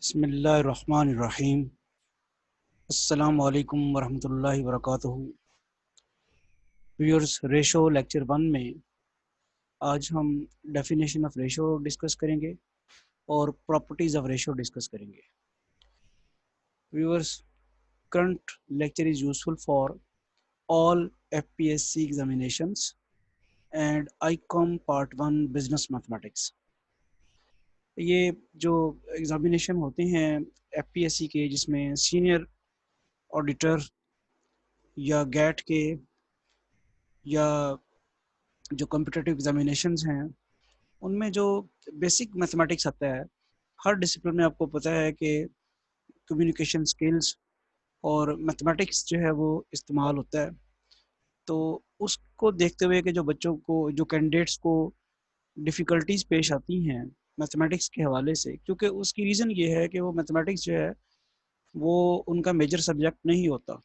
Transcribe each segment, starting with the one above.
बिस्मिल्लाहिर्रहमानिर्रहीम। अस्सलामु अलैकुम वरहमतुल्लाहि वबरकातुहू। व्यूअर्स, रेशो लेक्चर 1 में आज हम डेफिनेशन ऑफ रेशो डिस्कस करेंगे और प्रॉपर्टीज़ ऑफ रेशो डिस्कस करेंगे। Viewers, current lecture is useful for all FPSC examinations and Icom part 1 business mathematics. ये जो एग्ज़ामिनेशन होते हैं एफपीएससी के, जिसमें सीनियर ऑडिटर या गैट के या जो कॉम्पिटिटिव एग्जामिनेशंस हैं, उनमें जो बेसिक मैथमेटिक्स आता है, हर डिसिप्लिन में आपको पता है कि कम्युनिकेशन स्किल्स और मैथमेटिक्स जो है वो इस्तेमाल होता है। तो उसको देखते हुए कि जो बच्चों को, जो कैंडिडेट्स को डिफ़िकल्टीज़ पेश आती हैं मैथमेटिक्स के हवाले से, क्योंकि उसकी रीज़न ये है कि वो मैथमेटिक्स जो है वो उनका मेजर सब्जेक्ट नहीं होता,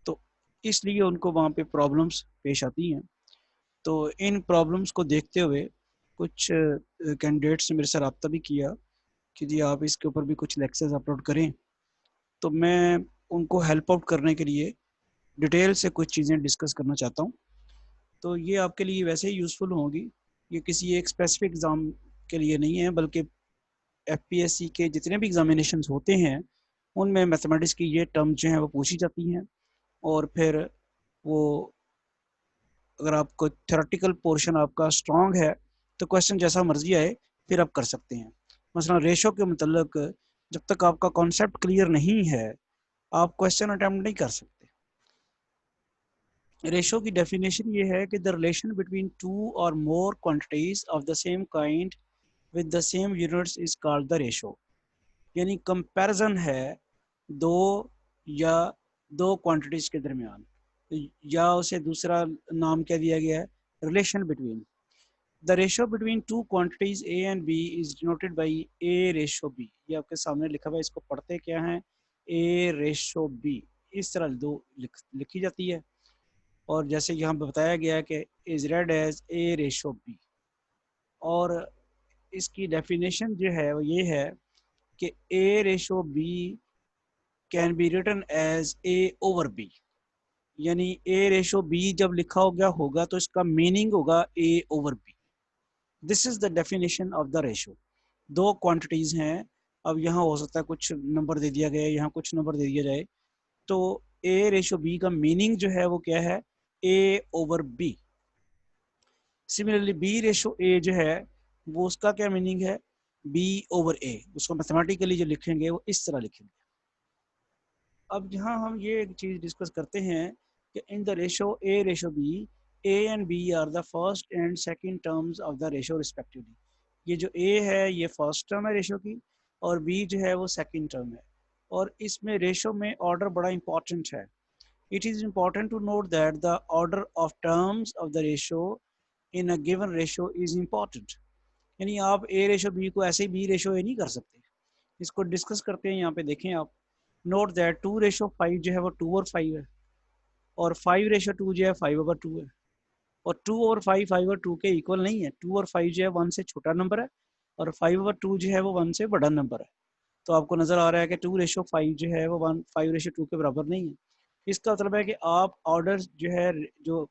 तो इसलिए उनको वहाँ पे प्रॉब्लम्स पेश आती हैं। तो इन प्रॉब्लम्स को देखते हुए कुछ कैंडिडेट्स ने मेरे से रब्ता भी किया कि जी आप इसके ऊपर भी कुछ लेक्चर्स अपलोड करें। तो मैं उनको हेल्प आउट करने के लिए डिटेल से कुछ चीज़ें डिस्कस करना चाहता हूँ। तो ये आपके लिए वैसे ही यूज़फुल होंगी, ये किसी एक स्पेसिफिक एग्ज़ाम के लिए नहीं है, बल्कि एफपीएससी के जितने भी एग्जामिनेशंस होते हैं उनमें मैथमेटिक्स की ये टर्म जो हैं वो पूछी जाती हैं। और फिर वो, अगर आपको थ्योरेटिकल पोर्शन आपका स्ट्रॉन्ग है तो क्वेश्चन जैसा मर्जी आए फिर आप कर सकते हैं। मसलन रेशो के मतलब जब तक आपका कॉन्सेप्ट क्लियर नहीं है आप क्वेश्चन अटेम्प्ट नहीं कर सकते। रेशो की डेफिनेशन ये है कि द रिलेशन बिटवीन टू और more quantities of the same kind with the same units is called the ratio. यानी कंपैरिजन है दो या दो क्वांटिटीज के दरमियान, या उसे दूसरा नाम क्या दिया गया है, relation between. The ratio between two quantities a and b is denoted by a ratio b. ये आपके सामने लिखा हुआ है, इसको पढ़ते क्या है, ए रेशो बी। इस तरह दो लिखी जाती है, और जैसे यहाँ पे बताया गया है कि is read as A ratio B. और इसकी डेफिनेशन जो है वो ये है कि A ratio B can be written as A over B. यानी ए रेशो बी जब लिखा हो गया होगा तो इसका मीनिंग होगा A over B. This is the definition of the ratio. दो क्वांटिटीज हैं, अब यहाँ हो सकता है कुछ नंबर दे दिया गया, यहाँ कुछ नंबर दे दिया जाए, तो ए रेशो बी का मीनिंग जो है वो क्या है, A over B. Similarly B ratio A जो है वो उसका क्या मीनिंग है, बी ओवर ए। उसको मैथमेटिकली जो लिखेंगे वो इस तरह लिखेंगे। अब यहाँ हम ये एक चीज़ डिस्कस करते हैं कि in the ratio a ratio b, a and b are the first and second terms of the ratio respectively. ये जो ए है ये फर्स्ट टर्म है रेशो की, और बी जो है वो सेकंड टर्म है। और इसमें रेशो में ऑर्डर बड़ा इंपॉर्टेंट है। It is important to note that the order of terms of the ratio in a given ratio is important. यानी आप ए रेशो बी को ऐसे ही बी रेशो ए नहीं कर सकते। इसको डिस्कस करते हैं। यहाँ पे देखें आप, नोट दैट 2:5 जो है वो 2/5 है, और 5:2 जो है 5/2 है, और 2/5 5/2 के इक्वल नहीं है। 2/5 जो है 1 से छोटा नंबर है, और 5/2 जो है वो 1 से बड़ा नंबर है। तो आपको नज़र आ रहा है कि 2:5 जो है वो 5:2 के बराबर नहीं है। इसका मतलब है कि आप ऑर्डर जो है, जो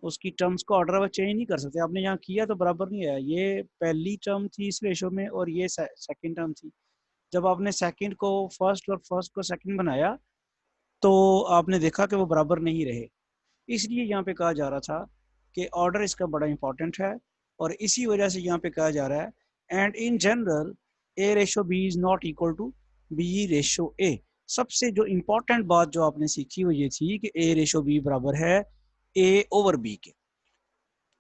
उसकी टर्म्स को ऑर्डर चेंज नहीं कर सकते। आपने यहाँ किया तो बराबर नहीं आया। ये पहली टर्म थी इस रेशो में और ये सेकंड टर्म थी। जब आपने सेकंड को फर्स्ट और फर्स्ट को सेकंड बनाया तो आपने देखा कि वो बराबर नहीं रहे। इसलिए यहाँ पे कहा जा रहा था कि ऑर्डर इसका बड़ा इंपॉर्टेंट है, और इसी वजह से यहाँ पे कहा जा रहा है and in general a ratio B is not equal to B ratio a. सबसे जो इम्पोर्टेंट बात जो आपने सीखी वो ये थी कि ए रेशो बी बराबर है ए ओवर बी के।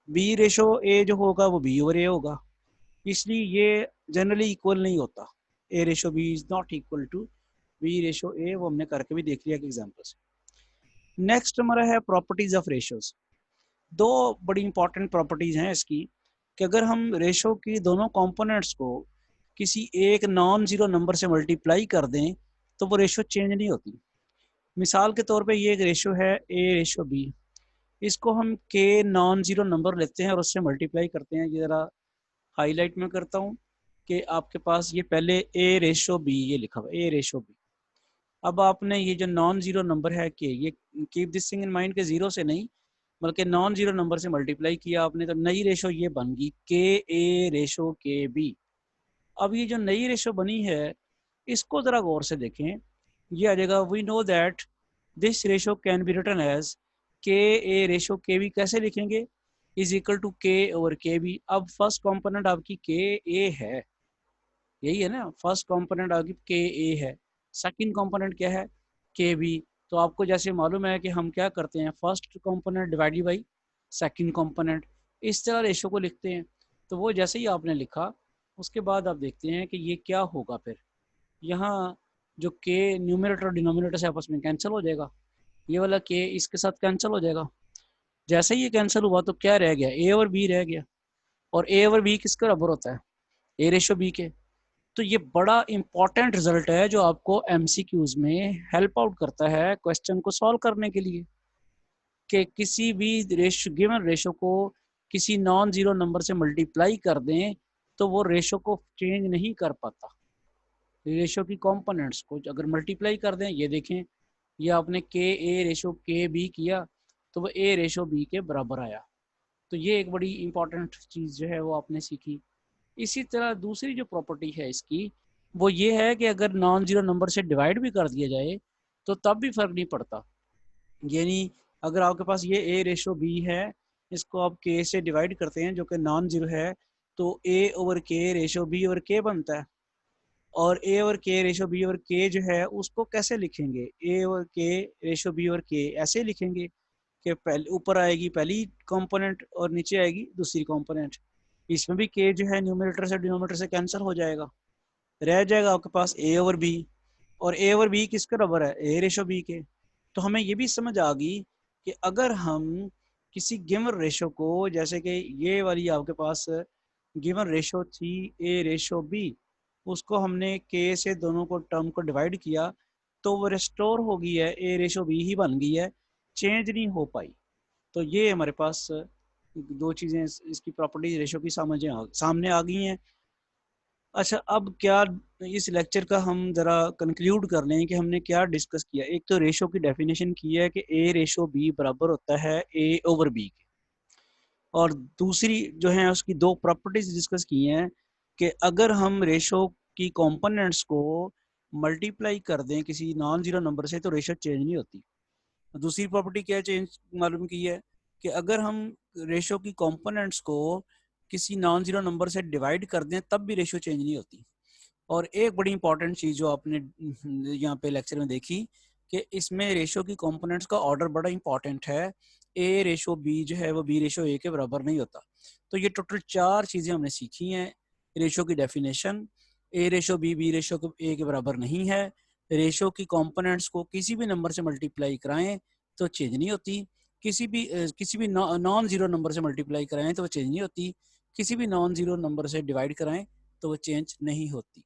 बी रेशो ए जो होगा वो बी ओवर ए होगा, इसलिए ये जनरली इक्वल नहीं होता। A ratio B is not equal to B ratio A, वो हमने करके भी देख लिया एग्जाम्पल से। नेक्स्ट हमारा है प्रॉपर्टीज ऑफ रेशोज। दो बड़ी इंपॉर्टेंट प्रॉपर्टीज हैं इसकी, कि अगर हम रेशो की दोनों कंपोनेंट्स को किसी एक नॉन जीरो नंबर से मल्टीप्लाई कर दें तो वो रेशो चेंज नहीं होती। मिसाल के तौर पे ये एक रेशो है ए रेशो बी, इसको हम के नॉन जीरो नंबर लेते हैं और उससे मल्टीप्लाई करते हैं। ये ज़रा हाईलाइट में करता हूँ कि आपके पास ये पहले ए रेशो बी ये लिखा हुआ ए रेशो बी। अब आपने ये जो नॉन जीरो नंबर है के, ये keep this thing in mind के जीरो से नहीं बल्कि नॉन जीरो नंबर से मल्टीप्लाई किया आपने, तो नई रेशो ये बन गई के ए रेशो के बी। अब ये जो नई रेशो बनी है इसको ज़रा गौर से देखें, ये आ जाएगा we know that this ratio can be written as K A ratio K B. कैसे लिखेंगे? Is equal to K over K B. अब फर्स्ट कंपोनेंट आपकी के ए है, यही है ना, फर्स्ट कंपोनेंट आपकी के ए है, सेकंड कंपोनेंट क्या है? के बी। तो आपको जैसे मालूम है कि हम क्या करते हैं, first component divided by second component, इस तरह रेशो को लिखते हैं। तो वो जैसे ही आपने लिखा उसके बाद आप देखते हैं कि ये क्या होगा, फिर यहाँ जो के न्यूमरेटर और डिनोमिनेटर से आपस में कैंसिल हो जाएगा, ये वाला के इसके साथ कैंसिल हो जाएगा। जैसे ही ये कैंसिल हुआ तो क्या रह गया? ए और बी रह गया। और ए और बी किसके बराबर होता है? ए रेशो बी के। तो ये बड़ा इंपॉर्टेंट रिजल्ट है जो आपको एमसीक्यूज में हेल्प आउट करता है क्वेश्चन को सॉल्व करने के लिए, कि किसी भी रेशो गिवन रेशो को किसी नॉन जीरो नंबर से मल्टीप्लाई कर दें तो वो रेशो को चेंज नहीं कर पाता। रेशो की कंपोनेंट्स को अगर मल्टीप्लाई कर दें, ये देखें ये आपने के ए रेशो के बी किया तो वो ए रेशो बी के बराबर आया। तो ये एक बड़ी इंपॉर्टेंट चीज़ जो है वो आपने सीखी। इसी तरह दूसरी जो प्रॉपर्टी है इसकी वो ये है कि अगर नॉन जीरो नंबर से डिवाइड भी कर दिया जाए तो तब भी फर्क नहीं पड़ता। यानी अगर आपके पास ये ए रेशो बी है, इसको आप के से डिवाइड करते हैं जो कि नॉन जीरो है, तो ए ओवर के रेशो बी ओवर के बनता है। और ए ओवर के रेशो बी ओवर के जो है उसको कैसे लिखेंगे? ए ओवर के रेशो बी ओवर के ऐसे लिखेंगे कि पहले ऊपर आएगी पहली कंपोनेंट और नीचे आएगी दूसरी कंपोनेंट। इसमें भी के जो है न्यूमरेटर से डिनोमिनेटर से कैंसिल हो जाएगा, रह जाएगा आपके पास ए ओवर बी। और ए ओवर बी किसके बराबर है? ए रेशो बी के। तो हमें ये भी समझ आ गई कि अगर हम किसी गिवन रेशो को, जैसे कि ये वाली आपके पास गिवन रेशो थी ए रेशो बी, उसको हमने के से दोनों को टर्म को डिवाइड किया तो वो रेस्टोर हो गई है, ए रेशो बी ही बन गई है, चेंज नहीं हो पाई। तो ये हमारे पास दो चीज़ें इसकी प्रॉपर्टी रेशो की सामने आ गई हैं। अच्छा, अब क्या इस लेक्चर का हम ज़रा कंक्लूड कर लें कि हमने क्या डिस्कस किया। एक तो रेशो की डेफिनेशन की है कि ए रेशो बी बराबर होता है ए ओवर बी के, और दूसरी जो है उसकी दो प्रॉपर्टीज डिस्कस की हैं कि अगर हम रेशो की कंपोनेंट्स को मल्टीप्लाई कर दें किसी नॉन जीरो नंबर से तो रेशो चेंज नहीं होती। दूसरी प्रॉपर्टी क्या चेंज मालूम की है कि अगर हम रेशो की कंपोनेंट्स को किसी नॉन जीरो नंबर से डिवाइड कर दें तब भी रेशो चेंज नहीं होती। और एक बड़ी इंपॉर्टेंट चीज़ जो आपने यहाँ पे लेक्चर में देखी कि इसमें रेशो की कंपोनेंट्स का ऑर्डर बड़ा इंपॉर्टेंट है। ए रेशो बी जो है वो बी रेशो ए के बराबर नहीं होता। तो ये टोटल चार चीज़ें हमने सीखी हैं। रेशो की definition, A ratio B ratio A के बराबर नहीं है, रेशो की कंपोनेंट्स को किसी भी नंबर से मल्टीप्लाई कराएं तो चेंज नहीं होती, किसी भी नॉन जीरो नंबर से मल्टीप्लाई कराएं तो वो चेंज नहीं होती, किसी भी नॉन जीरो नंबर से डिवाइड कराएं तो वो चेंज नहीं होती।